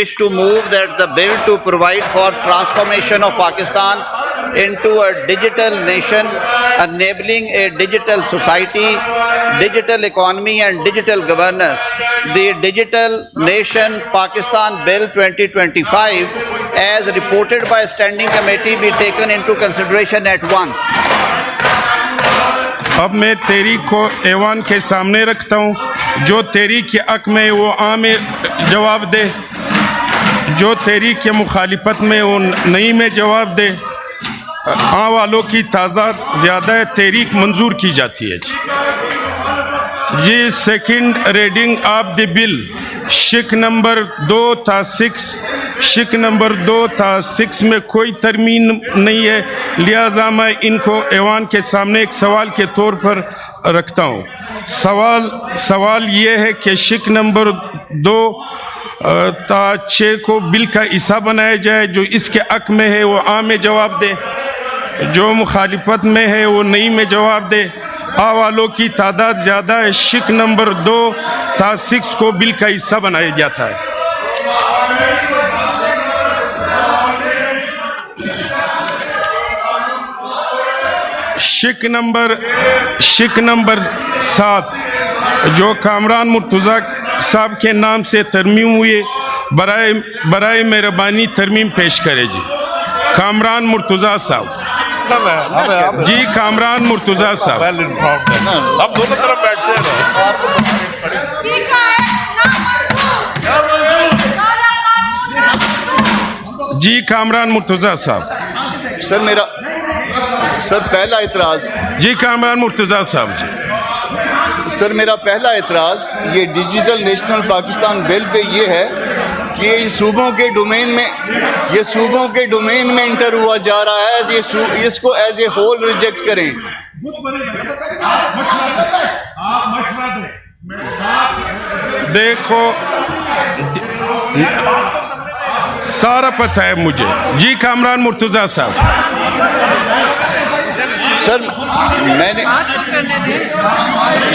wish to move that the bill to provide for transformation of Pakistan into a digital nation, enabling a digital society, digital economy and digital governance. The Digital Nation Pakistan Bill 2025 as reported by Standing Committee be taken into consideration at once. अब मैं तहरीक को ऐवान के सामने रखता हूँ। जो तहरीक के हक में वो आम जवाब दे, जो तहरीक के मुखालिफत में वो नई में जवाब दे। आ वालों की तादाद ज़्यादा है, तहरीक मंजूर की जाती है जी। Second reading of the bill, शिक नंबर 2 था 6, शिक नंबर 2 था 6 में कोई तरमीम नहीं है, लिहाजा मैं इनको ऐवान के सामने एक सवाल के तौर पर रखता हूँ। सवाल ये है कि शिक नंबर 2 था 6 को बिल का हिस्सा बनाया जाए। जो इसके हक में है वो आ में जवाब दे, जो मुखालिफत में है वो नई में जवाब दे। आ वालों की तादाद ज़्यादा है, शिक नंबर 2 था 6 को बिल का हिस्सा बनाया जाता है। शिक नंबर 7 जो कामरान मुर्तज़ा साहब के नाम से तरमीम हुए, बराए मेहरबानी तरमीम पेश करे जी। कामरान मुर्तज़ा साहब जी, कामरान मुर्तज़ा साहब। हम दोनों तरफ बैठते हैं। जी, कामरान मुर्तज़ा साहब। सर पहला इतराज़। जी, कामरान मुर्तज़ा साहब जी। सर मेरा पहला इतराज़ ये digital national Pakistan bill pay ये है कि ये सूबों के डोमेन में इंटर हुआ जा रहा है। ये इसको एज ए होल रिजेक्ट करें। देखो सारा पता है मुझे। जी, कामरान मुर्तज़ा साहब। सर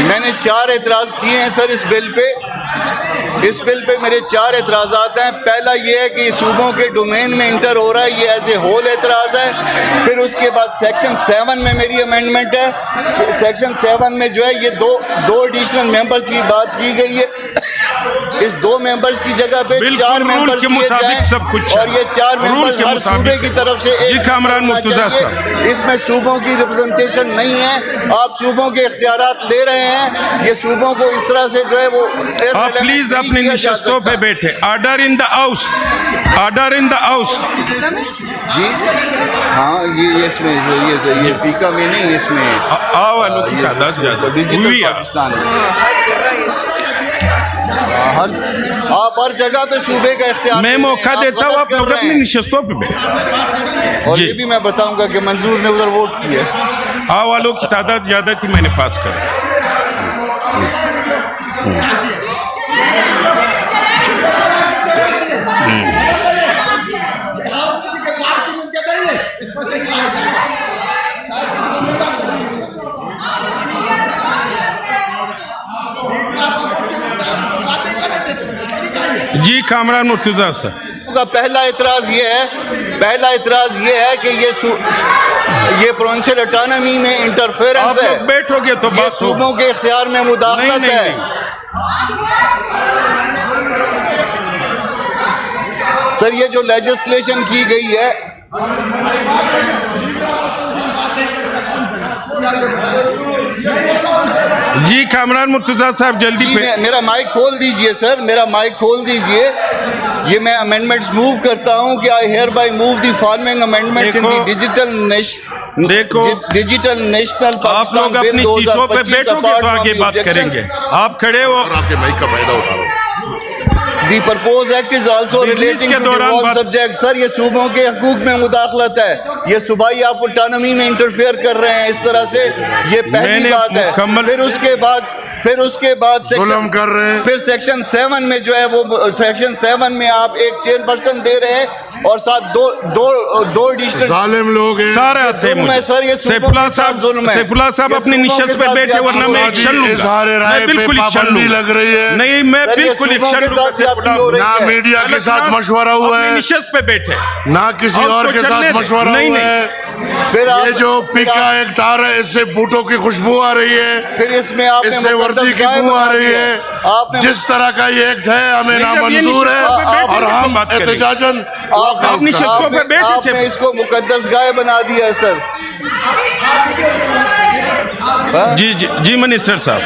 मैंने 4 एतराज़ किए हैं सर इस बिल पे। इस बिल पे मेरे 4 एतराज़ात हैं। पहला ये है कि सूबों के डोमेन में इंटर हो रहा है, ये एज ए होल एतराज़ है। फिर उसके बाद सेक्शन 7 में मेरी अमेंडमेंट है। सेक्शन 7 में जो है ये दो एडिशनल मेंबर्स की बात की गई है। इस 2 मेंबर्स की जगह पे 4 मेंबर्स किए जाएं सब कुछ और ये 4 मेंबर्स हर सूबे की तरफ से एक कामरान मुर्तज़ा साहब। इसमें सूबों की रिप्रेजेंटेशन नहीं है। आप सूबों के इख्तियारात ले रहे हैं। ये सूबों को इस तरह से जो है वो प्लीज अपनी नशस्तों पे बैठे। Order in the house, order in the house. जी हाँ, ये इसमें ये पीका में नहीं, इसमें वालों की तादाद ज़्यादा डिजिटल पाकिस्तान आप हर जगह पे सूबे का इख्तियार। मैं मौका देता हूँ, आप लोग अपनी नशस्तों पे बैठे। और ये भी मैं बताऊंगा कि मंजूर ने उधर वोट किया। वालों की तादाद ज़्यादा थी, मैंने पास कर। जी, कामरान मुर्तज़ा साहब का पहला इतराज़ ये है कि ये प्रोविंशियल ऑटोनॉमी में इंटरफेरेंस है। बैठोगे तो ये सूबों के इख्तियार में मुदाखलत है। सर ये जो लेजिस्लेशन की गई है, जी कामरान मुर्तज़ा साहब जल्दी पे मेरा माइक खोल दीजिए सर, मेरा माइक खोल दीजिए। ये मैं अमेंडमेंट्स मूव करता हूं कि I hear bye move the following amendments in the digital national Pakistan bill 2025 तो आगे बात करेंगे। आप खड़े हो, आपके माइक का फायदा उठा लो। The proposed act is also relating to all subjects। Sir ये सूबों के हकूक में मुदाखलत है। ये सूबाई आप ऑटोनॉमी में इंटरफेयर कर रहे हैं इस तरह से, ये पहली बात है। फिर उसके बाद जुल्म कर रहे हैं। फिर सेक्शन 7 में जो है वो सेक्शन 7 में आप एक चेयरपर्सन दे रहे हैं और साथ दो एडिशनल जालिम लोग हैं। सारे आते हैं जुल्म है सर, ये सैफुल्लाह साहब अपनी निशस्त पे बैठे, वरना मैं एक्शन लूंगा। सारे राय मैं पे बिल्कुल एक्शन पाबंदी लूंगा। लग रही है। नहीं, मैं सर, ये बिल्कुल सूबों एक्शन के लूंगा। साथ ज्यादती हो रही ना है। मीडिया के साथ मशवरा हुआ अपनी है, निशस्त पे बैठे, ना किसी और के साथ मशवरा नहीं, हुआ नहीं। है। फिर ये जो पिका एक तार है, इससे बूटों की खुशबू आ रही है, फिर इसमें आपने इससे वर्दी मुकद्दस की गाय बू आ बना रही दिया। है। आपने जिस तरह का ये एक्ट है हमें नहीं, जब ये नामंजूर है निशस्त पे बैठे और तो हम बात करेंगे। एहतजाजन अपनी शस्तों पे बैठे आपने से इसको मुकद्दस गाय बना दिया है सर। जी मिनिस्टर साहब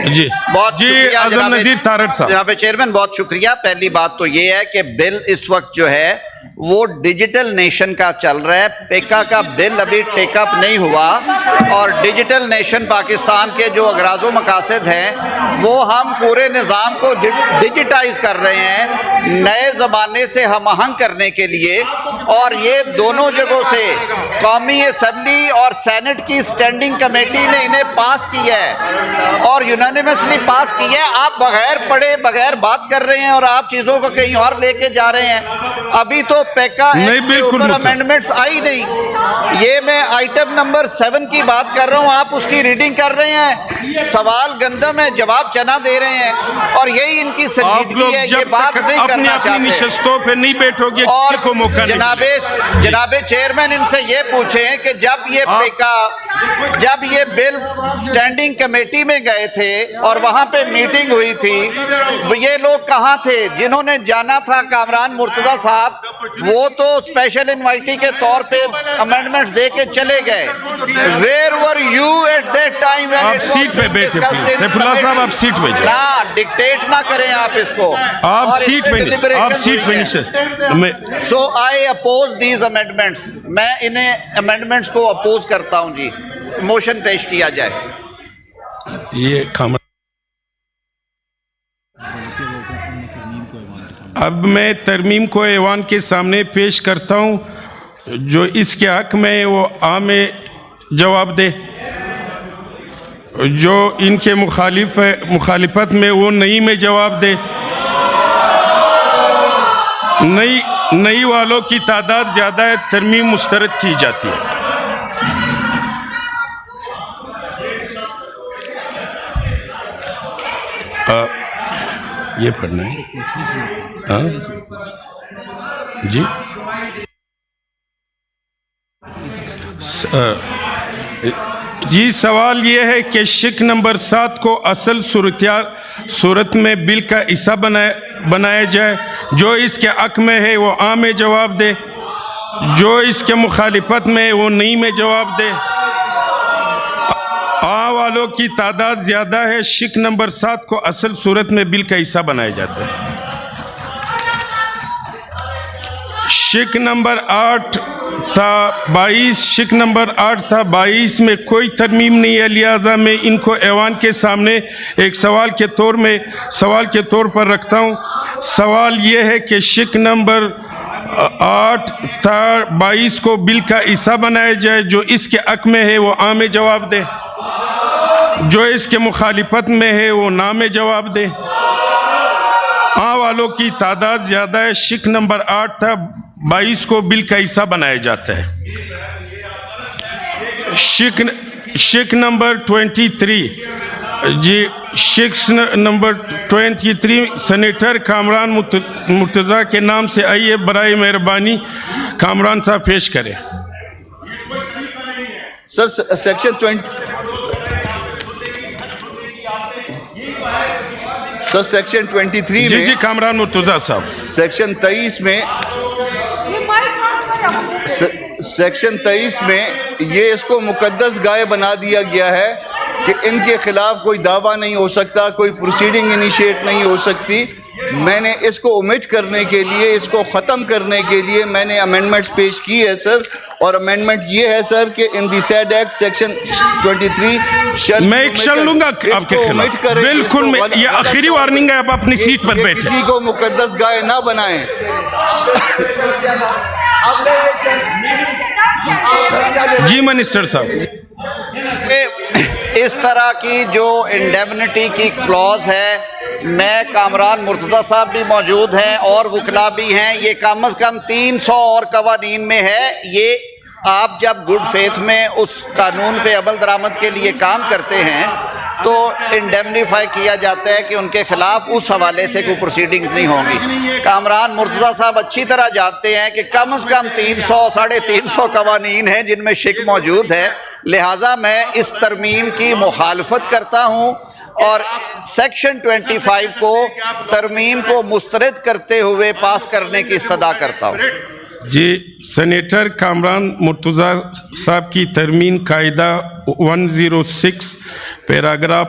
जी बहुत जी शुक्रिया आजम जनाब नज़ीर तारड़ साहब। जनाब चेयरमैन, बहुत शुक्रिया। पहली बात तो ये है कि बिल इस वक्त जो है वो डिजिटल नेशन का चल रहा है। पेका का बिल अभी टेकअप नहीं हुआ और डिजिटल नेशन पाकिस्तान के जो अगराज़ो मकासद हैं वो हम पूरे निज़ाम को डिजिटाइज कर रहे हैं नए ज़माने से हम आहंग करने के लिए। और ये दोनों जगहों से कौमी असम्बली और सेनेट की स्टैंडिंग कमेटी ने इन्हें पास किया है और यूनानिमसली पास किया है। आप बगैर पढ़े बगैर बात कर रहे हैं और आप चीज़ों को कहीं और लेके जा रहे हैं। अभी तो पेका नहीं, के बिल्कुल ऊपर नहीं। अमेंडमेंट्स आई नहीं। ये मैं आइटम नंबर 7 की बात कर रहा हूँ, आप उसकी रीडिंग कर रहे हैं। सवाल गंदम है, जवाब चना दे रहे हैं और यही इनकी आप संजीदगी लोग है। ये जब बात तक नहीं अपनी करना अपनी चाहते निशस्तों पे नहीं बैठोगे और किसी को मौका नहीं। जनाबे चेयरमैन इनसे ये पूछें कि जब ये बिल स्टैंडिंग कमेटी में गए थे और वहां पे मीटिंग हुई थी, ये लोग कहाँ थे? जिन्होंने जाना था कामरान मुर्तजा साहब, वो तो स्पेशल इनवाइटी के तौर पे अमेंडमेंट्स दे के चले गए। Where were you at that time? आप सीट पे बैठे प्लीज। सैफुल्लाह साहब आप सीट पे जाइए। ना डिक्टेट ना करें आप इसको। आप और इस सीट पे पे deliberations आप सीट हुई पे हैं। नहीं। सो आई अपोज दीज अमेंडमेंट्स। मैं इन्हें अमेंडमेंट्स को अपोज करता हूं जी। मोशन पेश किया जाए। ये खामा अब मैं तरमीम को ऐवान के सामने पेश करता हूं। जो इसके हक में वो आ में जवाब दे, जो इनके मुखालिफत में वो नहीं में जवाब दे। नई वालों की तादाद ज़्यादा है, तरमीम मुस्तरद की जाती है। ये पढ़ना है हाँ जी। जी सवाल ये है कि शिक नंबर 7 को असल सूरत में बिल का हिस्सा बनाया जाए। जो इसके हक में है वो आ में जवाब दे, जो इसके मुखालिफत में है वो नहीं में जवाब दे। आ वालों की तादाद ज़्यादा है। शिक नंबर 7 को असल सूरत में बिल का हिस्सा बनाया जाता है। शिक नंबर 8 था 22, शिक नंबर 8 था 22 में कोई तरमीम नहीं है, लिहाजा मैं इनको ऐवान के सामने एक सवाल के तौर पर रखता हूँ। सवाल ये है कि शिक नंबर 8 था 22 को बिल का हिस्सा बनाया जाए। जो इसके हक में है वो आ में जवाब दे, जो इसके मुखालिफत में है वो ना में जवाब दे। आ वालों की तादाद ज़्यादा है। शिक नंबर 8 था 22 को बिल का हिस्सा बनाया जाता है। शिक नंबर 23 जी, शिक नंबर 23 सेनेटर कामरान मुर्तज़ा के नाम से आइए, बराए मेहरबानी कामरान साहब पेश करें। सर सेक्शन 23 में जी कामरान मुर्तज़ा साहब, सेक्शन 23 में सेक्शन 23 में ये इसको मुकद्दस गाय बना दिया गया है कि इनके खिलाफ कोई दावा नहीं हो सकता, कोई प्रोसीडिंग इनिशिएट नहीं हो सकती। मैंने इसको ओमिट करने के लिए, इसको ख़त्म करने के लिए मैंने अमेंडमेंट्स पेश की है सर। और अमेंडमेंट ये है सर कि इन दी सैड एक्ट सेक्शन 23 मैं एक्शन लूंगा आपके खिलाफ। बिल्कुल, ये आखिरी वार्निंग है, आप अपनी सीट पर बैठे। किसी को मुकद्दस गाय ना बनाएं। जी मिनिस्टर साहब। इस तरह की जो इंडेमनिटी की क्लॉज है, मैं कामरान मुर्तज़ा साहब भी मौजूद हैं और वकला भी हैं, ये कम अज़ कम 300 और कवानीन में है। ये आप जब गुड फेथ में उस कानून पे अमल दरामद के लिए काम करते हैं तो इंडेमनीफाई किया जाता है कि उनके खिलाफ उस हवाले से कोई प्रोसीडिंग्स नहीं होंगी। कामरान मुर्तज़ा साहब अच्छी तरह जानते हैं कि कम से कम 300 साढ़े 300 कवानीन हैं जिनमें शिक मौजूद है। लिहाजा मैं इस तरमीम की मुखालफत करता हूँ और सेक्शन 25 को तरमीम को मुस्तरद करते हुए पास करने की इस्तदा करता हूँ। जी, सेनेटर कामरान मुर्तज़ा साहब की तरमीम कायदा 106 पैराग्राफ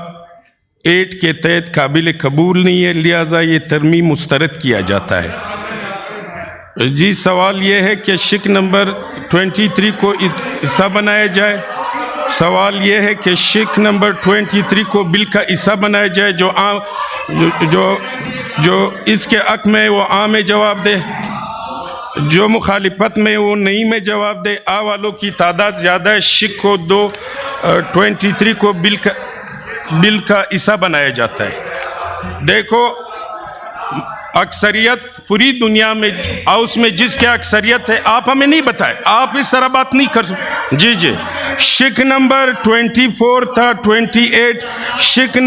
8 के तहत काबिल कबूल नहीं है, लिहाजा ये तरमीम मुस्तरद किया जाता है। जी, सवाल ये है कि शिक नंबर 23 को हिस्सा बनाया जाए। सवाल ये है कि शिक नंबर 23 को बिल का हिस्सा बनाया जाए। जो इसके हक में वो आ में जवाब दे, जो मुखालिफत में वो नहीं में जवाब दे। आ वालों की तादाद ज़्यादा है। शिक को 23 को बिल का हिस्सा बनाया जाता है। देखो, अक्सरियत पूरी दुनिया में हाउस में जिसके अक्सरियत है, आप हमें नहीं बताए, आप इस तरह बात नहीं कर सकते। जी जी, शिक नंबर 24 था, 28 शिक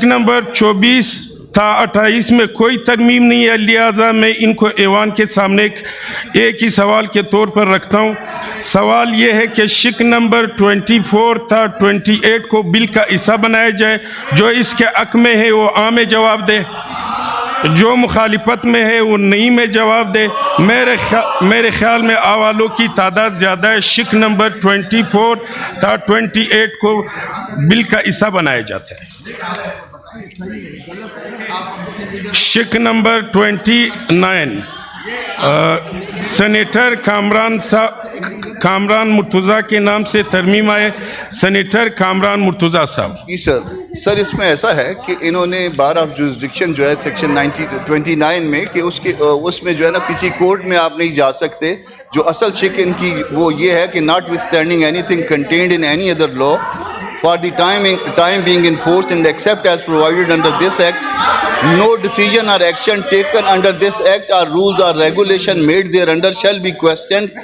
नंबर 24 था, 28 में कोई तरमीम नहीं है, लिहाजा मैं इनको ऐवान के सामने एक ही सवाल के तौर पर रखता हूँ। सवाल ये है कि शिक नंबर 24 था, 28 को बिल का हिस्सा बनाया जाए। जो इसके हक में है वो आ में जवाब दे, जो मुखालिफत में है वो नहीं में जवाब दे। मेरे ख्याल में आवालों की तादाद ज़्यादा है। शिक नंबर 24 था, 28 को बिल का हिस्सा बनाया जाता है। शिक नंबर 29 सेनेटर कामरान मुर्तज़ा के नाम से तरमीम आए। सेनेटर कामरान मुर्तज़ा साहब। जी सर, इसमें ऐसा है कि इन्होंने बार ऑफ जुरिस्डिक्शन जो है सेक्शन 29 में कि उसमें जो है ना किसी कोर्ट में आप नहीं जा सकते। जो असल शिक इनकी वो ये है कि not withstanding anything contained in any other law for the time being enforced and except as provided under this act, no decision or action taken under this act or rules or regulation made thereunder shall be questioned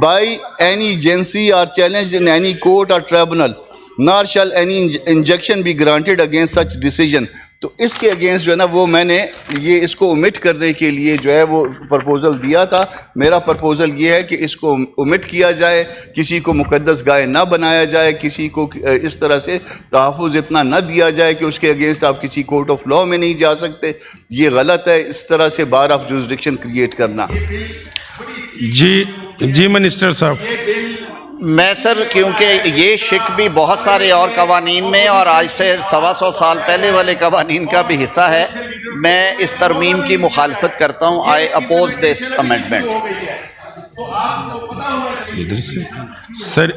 by any agency or challenged in any court or tribunal, nor shall any injunction be granted against such decision। तो इसके against जो है ना वो मैंने ये इसको omit करने के लिए जो है वो प्रपोज़ल दिया था। मेरा प्रपोज़ल ये है कि इसको ओमिट किया जाए, किसी को मुकद्दस गाय ना बनाया जाए, किसी को इस तरह से तहफ़्फ़ुज़ इतना ना दिया जाए कि उसके अगेंस्ट आप किसी कोर्ट ऑफ लॉ में नहीं जा सकते। ये गलत है इस तरह से बार ऑफ जुरिस्डिक्शन क्रिएट करना। जी मिनिस्टर साहब। मैं सर, क्योंकि ये शिक भी बहुत सारे और कवानीन में और आज से 125 साल पहले वाले कवानीन का भी हिस्सा है, मैं इस तरमीम की मुखालफत करता हूँ। I oppose this amendment. Sir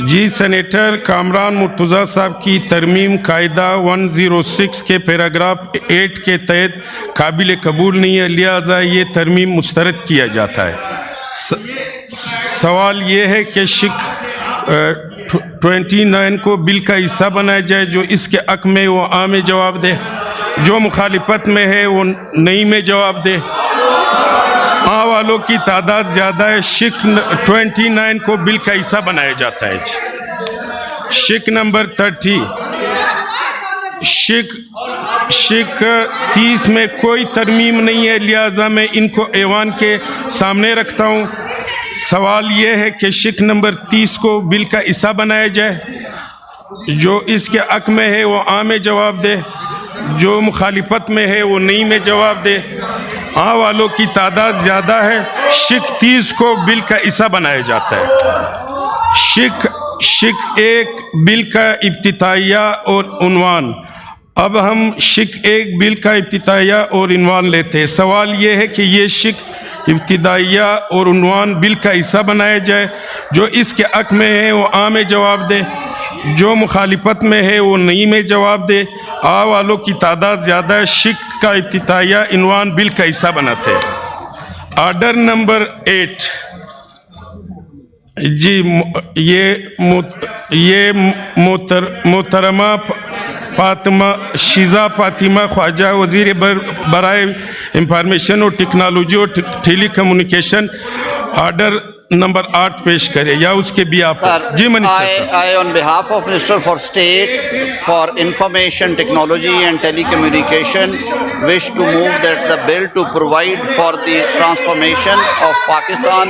ji, senator Kamran Murtaza साहब की तरमीम कायदा 106 के पैराग्राफ 8 के तहत काबिल कबूल नहीं है, लिहाजा ये तरमीम मुस्तरद किया जाता है। सवाल ये है कि शिक 29 को बिल का हिस्सा बनाया जाए। जो इसके हक में वो आ में जवाब दे, जो मुखालिफत में है वो नहीं में जवाब दे। आ वालों की तादाद ज़्यादा है। शिक 29 को बिल का हिस्सा बनाया जाता है। शिक नंबर 30 शिक 30 में कोई तरमीम नहीं है, लिहाजा मैं इनको ऐवान के सामने रखता हूँ। सवाल ये है कि शिक नंबर 30 को बिल का हिस्सा बनाया जाए। जो इसके हक में है वो आ में जवाब दे, जो मुखालिफत में है वो नहीं में जवाब दे। आ वालों की तादाद ज़्यादा है। शिक 30 को बिल का हिस्सा बनाया जाता है। शिक 1 बिल का इब्तिदाइया और उन्वान। अब हम शिक 1 बिल का इब्तिदाइया और उन्वान लेते हैं। सवाल ये है कि ये शिक इब्तिदाइया और उन्वान बिल का हिस्सा बनाया जाए। जो इसके हक में है वो आ में जवाब दे, जो मुखालिफत में है वो नहीं में जवाब दे। आ वालों की तादाद ज़्यादा है। शिक का इब्तिदाइया उन्वान बिल का हिस्सा बनाते हैं। ऑर्डर नंबर 8 ये मोहतरमा फातिमा शीज़ा फातिमा ख्वाजा वज़ीर बराए इंफॉर्मेशन और टेक्नोलॉजी और टेली कम्युनिकेशन ऑर्डर नंबर 8 पेश करे या उसके भी आप जी minister I on behalf of Minister for State for Information Technology and Telecommunication wish to move that the bill to provide for the transformation of Pakistan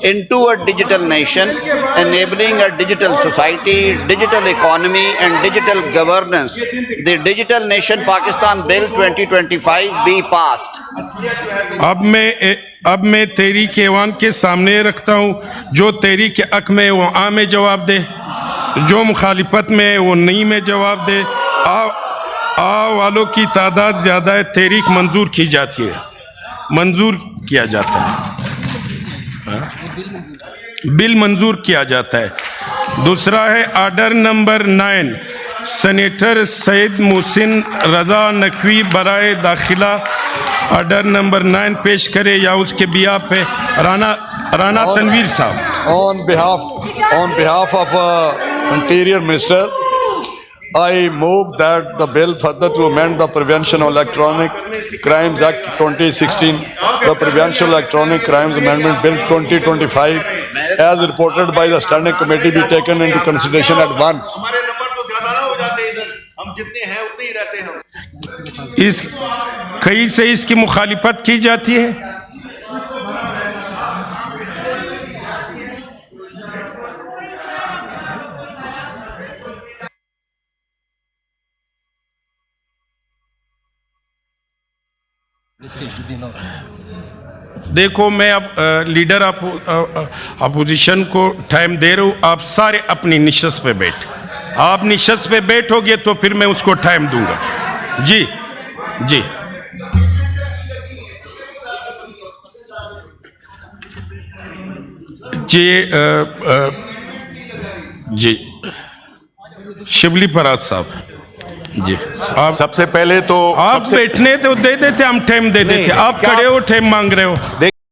into a digital nation, enabling a digital society, digital economy and digital governance. The Digital Nation Pakistan Bill 2025 be passed. अब मैं तहरीक ऐवान के सामने रखता हूँ, जो तहरीक हक में वो आ में जवाब दे, जो मुखालिफत में वो नहीं में जवाब दे। आ वालों की तादाद ज़्यादा है, तहरीक मंजूर की जाती है, मंजूर किया जाता है, बिल मंजूर किया जाता है। दूसरा है order number 9 senator Syed Mohsin Raza Naqvi बराए दाखिला ऑर्डर नंबर 9 पेश करे या उसके बिया पे राना तनवीर साहब। On behalf of Interior Minister, I move that the bill further to amend the Prevention of Electronic Crimes Act 2016, the Prevention of Electronic Crimes Amendment Bill 2025, as reported by the Standing Committee, be taken into consideration at once. इस कई से इसकी मुखालिफत की जाती है। देखो मैं अब लीडर अपोजिशन को टाइम दे रहा हूँ, आप सारे अपनी निशस्त पे बैठ, आप निशस्त पे बैठोगे तो फिर मैं उसको टाइम दूंगा। जी जी जी जी शिबली फराज साहब जी, आप सबसे पहले तो आप बैठने तो दे देते, हम टाइम दे देते, आप खड़े हो टाइम मांग रहे हो।